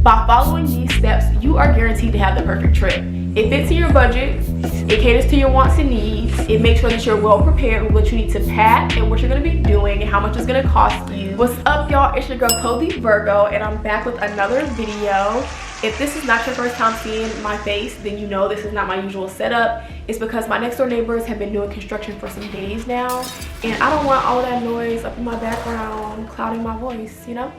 By following these steps, you are guaranteed to have the perfect trip. It fits in your budget, it caters to your wants and needs, it makes sure that you're well prepared with what you need to pack and what you're going to be doing and how much it's going to cost you. What's up, y'all? It's your girl Chloe Virgo, and I'm back with another video. If this is not your first time seeing my face, then you know this is not my usual setup. It's because my next door neighbors have been doing construction for some days now, and I don't want all that noise up in my background clouding my voice, you know?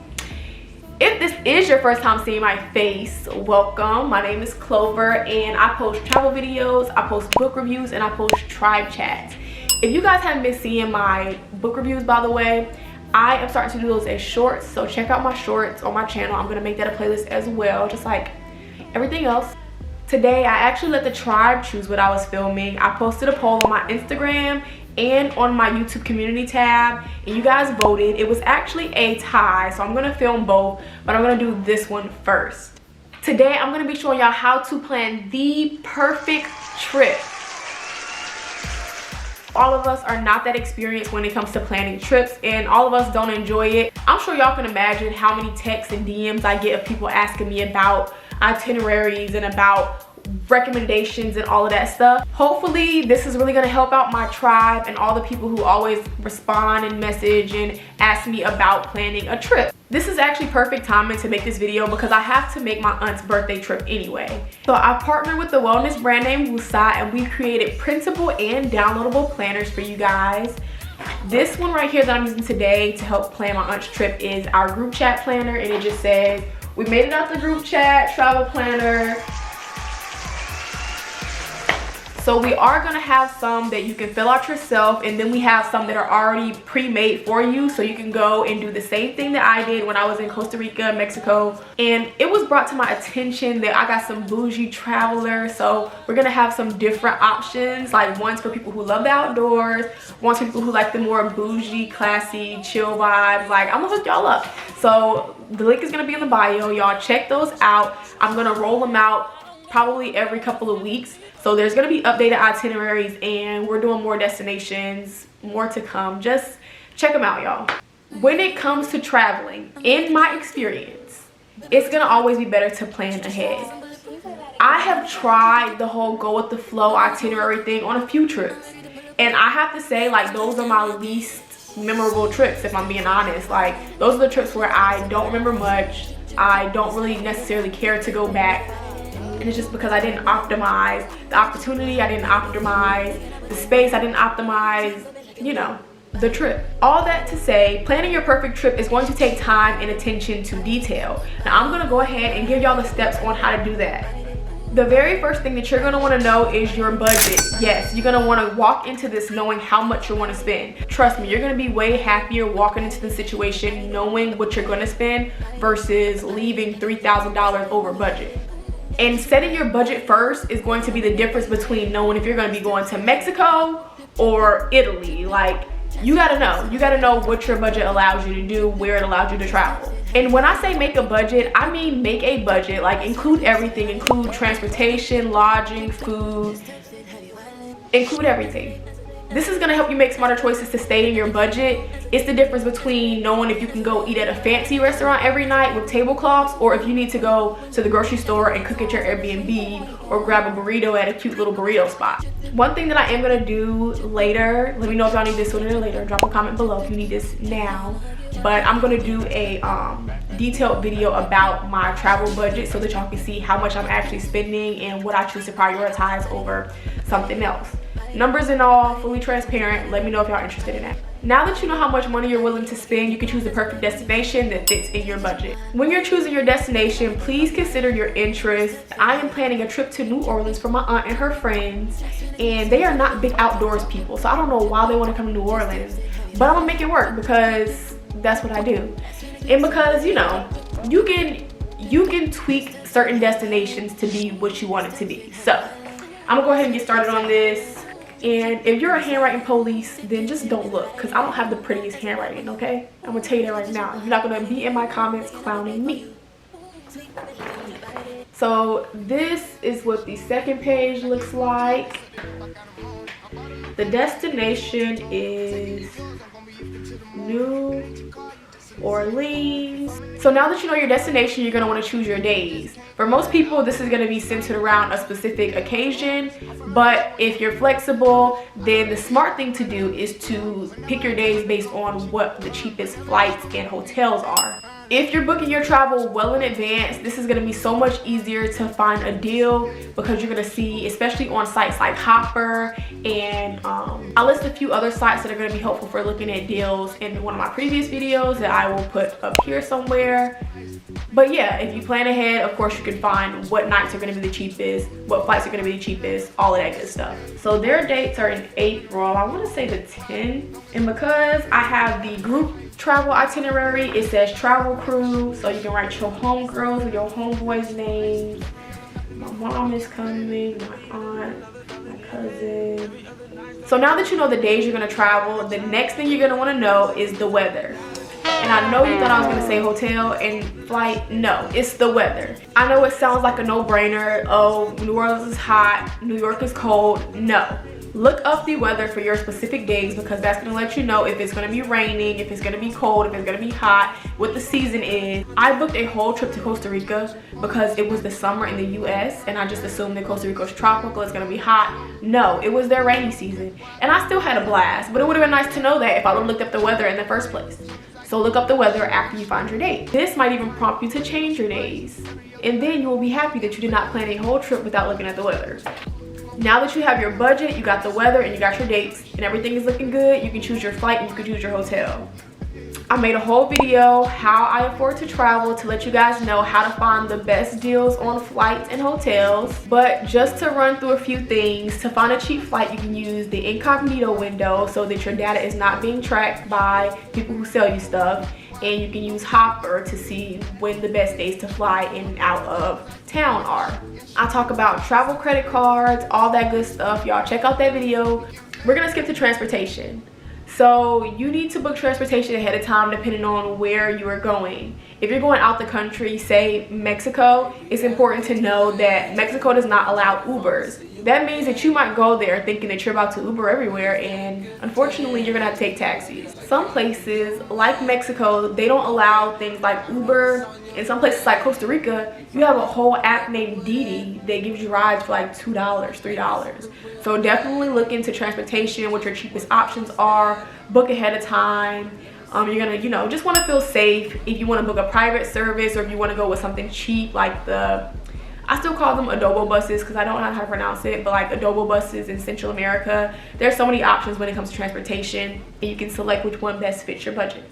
If this is your first time seeing my face, welcome. My name is Clover, and I post travel videos, I post book reviews, and I post tribe chats. If you guys haven't been seeing my book reviews, by the way, I am starting to do those as shorts, so check out my shorts on my channel. I'm going to make that a playlist as well, just like everything else. Today, I actually let the tribe choose what I was filming. I posted a poll on my Instagram and on my YouTube community tab, and you guys voted. It was actually a tie, so I'm going to film both, but I'm going to do this one first. Today, I'm going to be showing y'all how to plan the perfect trip. All of us are not that experienced when it comes to planning trips, and all of us don't enjoy it. I'm sure y'all can imagine how many texts and DMs I get of people asking me about itineraries and about recommendations and all of that stuff. Hopefully this is really going to help out my tribe and all the people who always respond and message and ask me about planning a trip. This is actually perfect timing to make this video because I have to make my aunt's birthday trip anyway. So I partnered with the wellness brand name Woosah, and we created printable and downloadable planners for you guys. This one right here that I'm using today to help plan my aunt's trip is our group chat planner, and it just says, "We made it out the group chat, travel planner." So we are gonna have some that you can fill out yourself, and then we have some that are already pre-made for you, so you can go and do the same thing that I did when I was in Costa Rica, Mexico. And it was brought to my attention that I got some bougie travelers, so we're gonna have some different options, like ones for people who love the outdoors, ones for people who like the more bougie, classy, chill vibes. Like, I'm gonna hook y'all up. So the link is gonna be in the bio. Y'all check those out. I'm gonna roll them out probably every couple of weeks. So there's gonna be updated itineraries, and we're doing more destinations, more to come. Just check them out, y'all. When it comes to traveling, in my experience, it's gonna always be better to plan ahead. I have tried the whole go with the flow itinerary thing on a few trips, and I have to say, like, those are my least memorable trips, if I'm being honest. Like, those are the trips where I don't remember much, I don't really necessarily care to go back. And it's just because I didn't optimize the opportunity, I didn't optimize the space, I didn't optimize, you know, the trip. All that to say, planning your perfect trip is going to take time and attention to detail. Now I'm gonna go ahead and give y'all the steps on how to do that. The very first thing that you're gonna wanna know is your budget. Yes, you're gonna wanna walk into this knowing how much you wanna spend. Trust me, you're gonna be way happier walking into the situation knowing what you're gonna spend versus leaving $3,000 over budget. And setting your budget first is going to be the difference between knowing if you're going to be going to Mexico or Italy. Like, you gotta know what your budget allows you to do, where it allows you to travel. And when I say make a budget, I mean make a budget. Like, include everything, include transportation, lodging, food, include everything. This is gonna help you make smarter choices to stay in your budget. It's the difference between knowing if you can go eat at a fancy restaurant every night with tablecloths, or if you need to go to the grocery store and cook at your Airbnb or grab a burrito at a cute little burrito spot. One thing that I am gonna do later, let me know if y'all need this sooner or later, drop a comment below if you need this now, but I'm gonna do a detailed video about my travel budget so that y'all can see how much I'm actually spending and what I choose to prioritize over something else. Numbers and all, fully transparent. Let me know if y'all interested in that. Now that you know how much money you're willing to spend, you can choose the perfect destination that fits in your budget. When you're choosing your destination, please consider your interests. I am planning a trip to New Orleans for my aunt and her friends, and they are not big outdoors people, so I don't know why they want to come to New Orleans, but I'm gonna make it work because that's what I do. And because, you know, you can tweak certain destinations to be what you want it to be. So I'm gonna go ahead and get started on this. And if you're a handwriting police, then just don't look, because I don't have the prettiest handwriting, okay? I'm gonna tell you that right now. You're not gonna be in my comments clowning me. So this is what the second page looks like. The destination is New Orleans. So now that you know your destination, you're going to want to choose your days. For most people, this is going to be centered around a specific occasion, but if you're flexible, then the smart thing to do is to pick your days based on what the cheapest flights and hotels are. If you're booking your travel well in advance, this is going to be so much easier to find a deal, because you're going to see, especially on sites like Hopper, and I'll list a few other sites that are going to be helpful for looking at deals in one of my previous videos that I will put up here somewhere. But yeah, if you plan ahead, of course you can find what nights are going to be the cheapest, what flights are going to be the cheapest, all of that good stuff. So their dates are in April, I want to say the 10th, and because I have the group travel itinerary, it says travel crew, so you can write your homegirls or your homeboys' names. My mom is coming, my aunt, my cousin. So now that you know the days you're going to travel, the next thing you're going to want to know is the weather. And I know you thought I was going to say hotel and flight. No, it's the weather. I know it sounds like a no-brainer. Oh, New Orleans is hot, New York is cold. No. Look up the weather for your specific days, because that's going to let you know if it's going to be raining, if it's going to be cold, if it's going to be hot, what the season is. I booked a whole trip to Costa Rica because it was the summer in the US, and I just assumed that Costa Rica was tropical, it's going to be hot. No, it was their rainy season, and I still had a blast, but it would have been nice to know that if I would have looked up the weather in the first place. So look up the weather after you find your date. This might even prompt you to change your days, and then you will be happy that you did not plan a whole trip without looking at the weather. Now that you have your budget, you got the weather, and you got your dates, and everything is looking good, you can choose your flight and you can choose your hotel. I made a whole video how I afford to travel to let you guys know how to find the best deals on flights and hotels. But just to run through a few things, to find a cheap flight, you can use the incognito window so that your data is not being tracked by people who sell you stuff. And you can use Hopper to see when the best days to fly in and out of town are. I talk about travel credit cards, all that good stuff. Y'all check out that video. We're gonna skip to transportation. So you need to book transportation ahead of time depending on where you are going. If you're going out the country, say Mexico, it's important to know that Mexico does not allow Ubers. That means that you might go there thinking that you're about to Uber everywhere, and unfortunately you're gonna have to take taxis. Some places like Mexico, they don't allow things like Uber. In some places like Costa Rica, you have a whole app named Didi that gives you rides for like $2, $3. So definitely look into transportation, what your cheapest options are, book ahead of time. You're gonna, just wanna feel safe. If you wanna book a private service, or if you wanna go with something cheap like I still call them adobo buses because I don't know how to pronounce it, but like adobo buses in Central America. There's so many options when it comes to transportation, and you can select which one best fits your budget.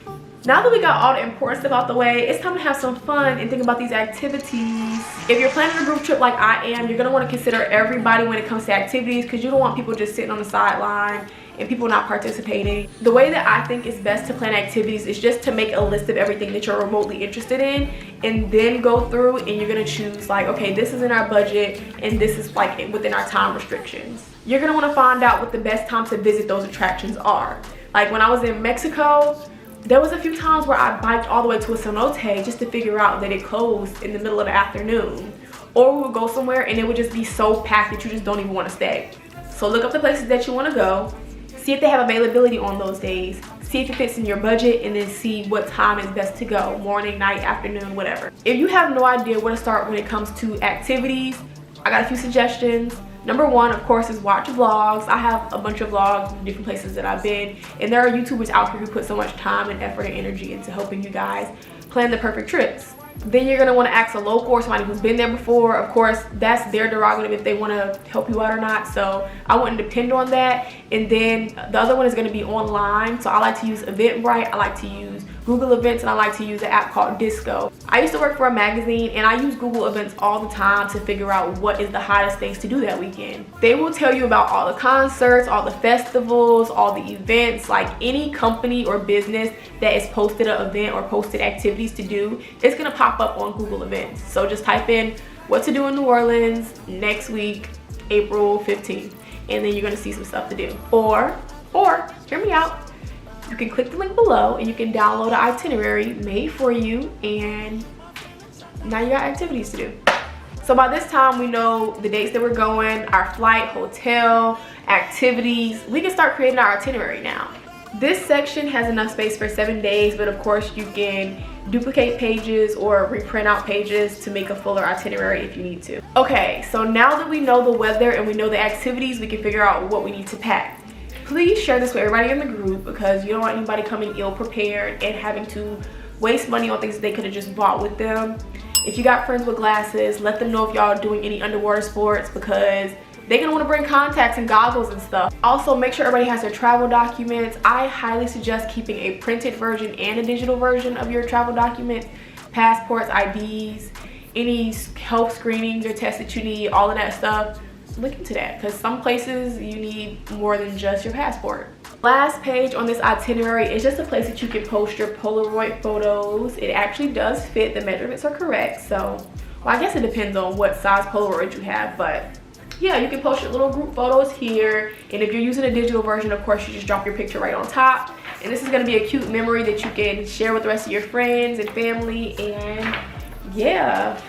Now that we got all the important stuff out the way, it's time to have some fun and think about these activities. If you're planning a group trip like I am, you're gonna want to consider everybody when it comes to activities, because you don't want people just sitting on the sideline and people not participating. The way that I think is best to plan activities is just to make a list of everything that you're remotely interested in, and then go through and you're gonna choose like, okay, this is in our budget and this is like within our time restrictions. You're gonna want to find out what the best times to visit those attractions are. Like when I was in Mexico, there was a few times where I biked all the way to a cenote just to figure out that it closed in the middle of the afternoon. Or we would go somewhere and it would just be so packed that you just don't even want to stay. So look up the places that you want to go, see if they have availability on those days, see if it fits in your budget, and then see what time is best to go, morning, night, afternoon, whatever. If you have no idea where to start when it comes to activities, I got a few suggestions. Number one, of course, is watch vlogs. I have a bunch of vlogs in different places that I've been, and there are YouTubers out here who put so much time and effort and energy into helping you guys plan the perfect trips. Then you're gonna want to ask a local or somebody who's been there before. Of course, that's their prerogative if they want to help you out or not, so I wouldn't depend on that. And then the other one is going to be online. So I like to use Eventbrite, I like to use Google Events, and I like to use an app called Disco. I used to work for a magazine, and I use Google Events all the time to figure out what is the hottest things to do that weekend. They will tell you about all the concerts, all the festivals, all the events. Like any company or business that is posted an event or posted activities to do, it's going to pop up on Google Events. So just type in what to do in New Orleans next week, April 15th, and then you're going to see some stuff to do. Or hear me out, you can click the link below and you can download an itinerary made for you, and now you got activities to do. So by this time we know the dates that we're going, our flight, hotel, activities. We can start creating our itinerary now. This section has enough space for 7 days, but of course you can duplicate pages or reprint out pages to make a fuller itinerary if you need to. Okay, so now that we know the weather and we know the activities, we can figure out what we need to pack. Please share this with everybody in the group because you don't want anybody coming ill prepared and having to waste money on things that they could have just bought with them. If you got friends with glasses, let them know if y'all are doing any underwater sports because they're gonna want to bring contacts and goggles and stuff. Also, make sure everybody has their travel documents. I highly suggest keeping a printed version and a digital version of your travel documents, passports, IDs, any health screenings or tests that you need, all of that stuff. Look into that because some places you need more than just your passport. Last page on this itinerary is just a place that you can post your Polaroid photos. It actually does fit, the measurements are correct. So, well, I guess it depends on what size Polaroid you have, but yeah, you can post your little group photos here. And if you're using a digital version, of course, you just drop your picture right on top. And this is gonna be a cute memory that you can share with the rest of your friends and family. And yeah,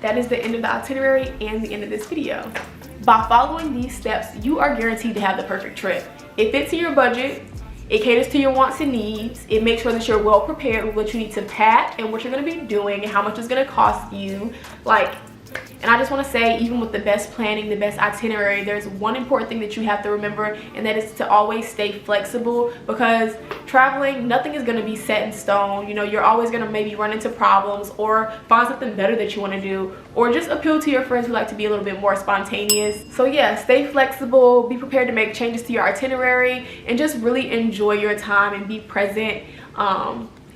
that is the end of the itinerary and the end of this video. By following these steps, you are guaranteed to have the perfect trip. It fits in your budget, it caters to your wants and needs, it makes sure that you're well prepared with what you need to pack and what you're gonna be doing and how much it's gonna cost you. And I just want to say, even with the best planning, the best itinerary, there's one important thing that you have to remember, and that is to always stay flexible because traveling, nothing is going to be set in stone. You know, you're always going to maybe run into problems or find something better that you want to do, or just appeal to your friends who like to be a little bit more spontaneous. So yeah, stay flexible, be prepared to make changes to your itinerary, and just really enjoy your time and be present.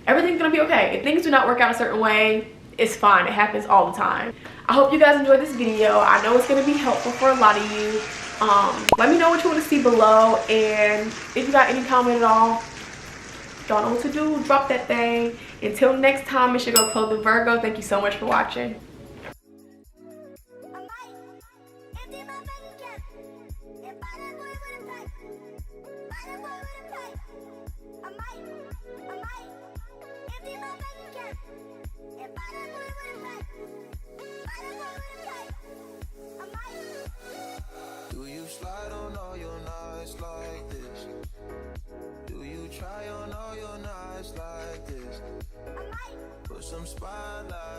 Everything's going to be okay. If things do not work out a certain way, it's fine. It happens all the time. I hope you guys enjoyed this video. I know it's going to be helpful for a lot of you. Let me know what you want to see below, and if you got any comment at all, y'all know what to do. Drop that thing. Until next time, it's your girl Chloe the Virgo. Thank you so much for watching. Do you slide on all your nights like this? Do you try on all your nights like this? Put some spotlight